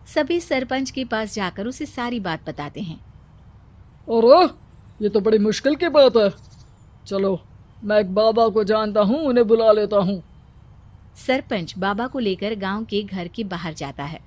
सभी सरपंच के पास जाकर उसे सारी बात बताते हैं। अरे ये तो बड़ी मुश्किल की बात है। चलो मैं एक बाबा को जानता हूँ, उन्हें बुला लेता हूँ। सरपंच बाबा को लेकर गांव के घर के बाहर जाता है।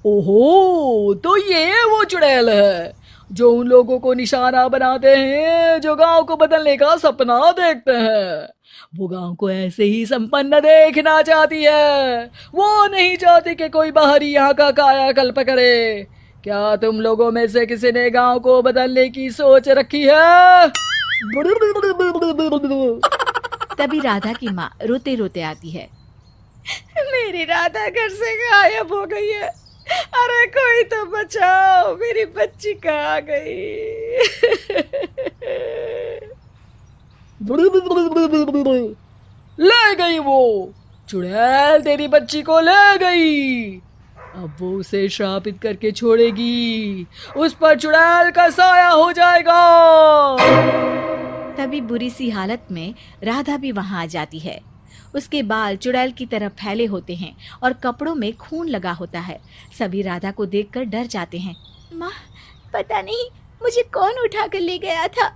ओहो, तो ये वो चुड़ैल है जो उन लोगों को निशाना बनाते हैं जो गांव को बदलने का सपना देखते हैं। वो गांव को ऐसे ही संपन्न देखना चाहती है। वो नहीं चाहती कि कोई बाहरी यहाँ का कायाकल्प करे। क्या तुम लोगों में से किसी ने गांव को बदलने की सोच रखी है? तभी राधा की माँ रोते रोते आती है। मेरी राधा घर से गायब हो गई है। अरे कोई तो बचाओ, मेरी बच्ची कहाँ गई? ले गई वो चुड़ैल, तेरी बच्ची को ले गई। अब वो उसे श्रापित करके छोड़ेगी, उस पर चुड़ैल का साया हो जाएगा। तभी बुरी सी हालत में राधा भी वहां आ जाती है। उसके बाल चुड़ैल की तरह फैले होते हैं और कपड़ों में खून लगा होता है। सभी राधा को देखकर डर जाते हैं। माँ, पता नहीं मुझे कौन उठा कर ले गया था।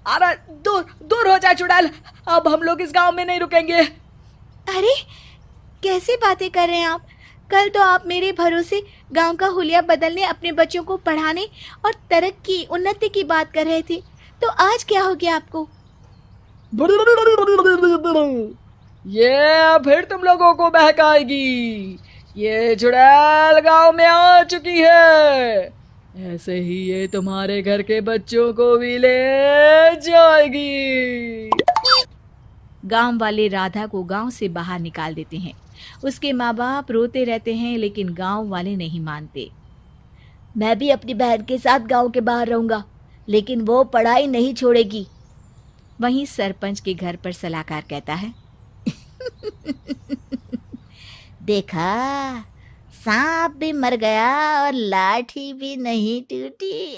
अरे दूर दूर हो जा चुड़ैल, अब हम लोग इस गांव में नहीं रुकेंगे। अरे कैसी बातें कर रहे हैं आप? कल तो आप मेरे भरोसे गांव का हुलिया बदलने, अपने बच्चों को पढ़ाने और तरक्की उन्नति की बात कर रहे थे, तो आज क्या हो गया आपको? ये फिर तुम लोगों को बहकाएगी। ये चुड़ैल गांव में आ चुकी है, ऐसे ही ये तुम्हारे घर के बच्चों को भी ले जाएगी। गांव वाले राधा को गांव से बाहर निकाल देते हैं। उसके माँ बाप रोते रहते हैं, लेकिन गांव वाले नहीं मानते। मैं भी अपनी बहन के साथ गांव के बाहर रहूंगा, लेकिन वो पढ़ाई नहीं छोड़ेगी। वहीं सरपंच के घर पर सलाहकार कहता है। देखा, सांप भी मर गया और लाठी भी नहीं टूटी।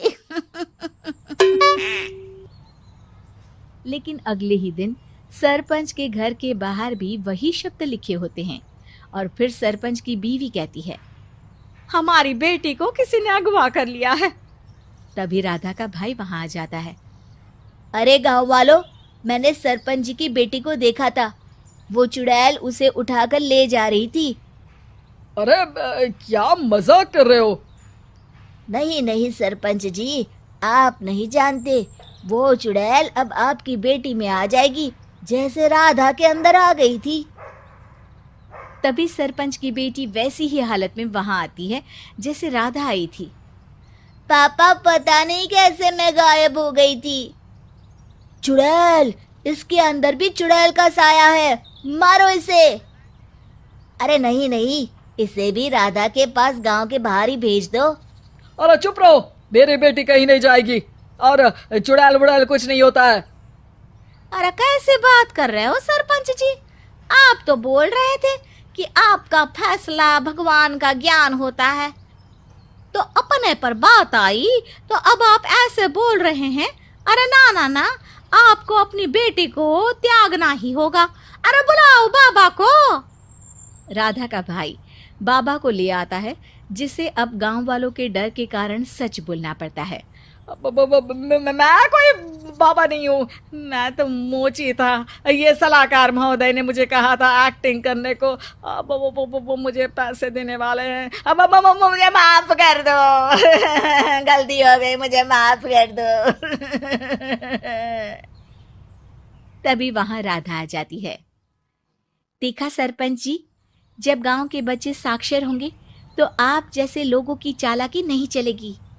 लेकिन अगले ही दिन सरपंच के घर के बाहर भी वही शब्द लिखे होते हैं। और फिर सरपंच की बीवी कहती है, हमारी बेटी को किसी ने अगवा कर लिया है। तभी राधा का भाई वहां आ जाता है। अरे गांव वालों, मैंने सरपंच जी की बेटी को देखा था। वो चुड़ैल उसे उठाकर ले जा रही थी। अरे क्या मजाक कर रहे हो? नहीं नहीं सरपंच जी, आप नहीं जानते। वो चुड़ैल अब आपकी बेटी में आ जाएगी, जैसे राधा के अंदर आ गई थी। तभी सरपंच की बेटी वैसी ही हालत में वहां आती है जैसे राधा आई थी। पापा, पता नहीं कैसे मैं गायब हो गई थी। चुड़ैल, इसके अंदर भी चुड़ैल का साया है, मारो इसे। अरे नहीं नहीं, इसे भी राधा के पास गांव के बाहर ही भेज दो। अरे चुप रहो, मेरी बेटी कहीं नहीं जाएगी और चुड़ैल बुड़ैल कुछ नहीं होता है। अरे कैसे बात कर रहे हो सरपंच जी? आप तो बोल रहे थे कि आपका फैसला भगवान का ज्ञान होता है, तो अपने पर बात आई तो अब आप ऐसे बोल रहे हैं। अरे ना ना ना, आपको अपनी बेटी को त्यागना ही होगा। अरे बुलाओ बाबा को। राधा का भाई बाबा को ले आता है, जिसे अब गांव वालों के डर के कारण सच बोलना पड़ता है। मैं कोई बाबा नहीं हूँ, मैं तो मोची था। ये सलाहकार महोदय ने मुझे कहा था एक्टिंग करने को। अब वो मुझे पैसे देने वाले हैं। अब मुझे माफ कर दो। गलती हो गई, मुझे माफ कर दो। तभी वहां राधा आ जाती है। देखा सरपंच जी, जब गांव के बच्चे साक्षर होंगे तो आप जैसे लोगों की चालाकी नहीं चलेगी।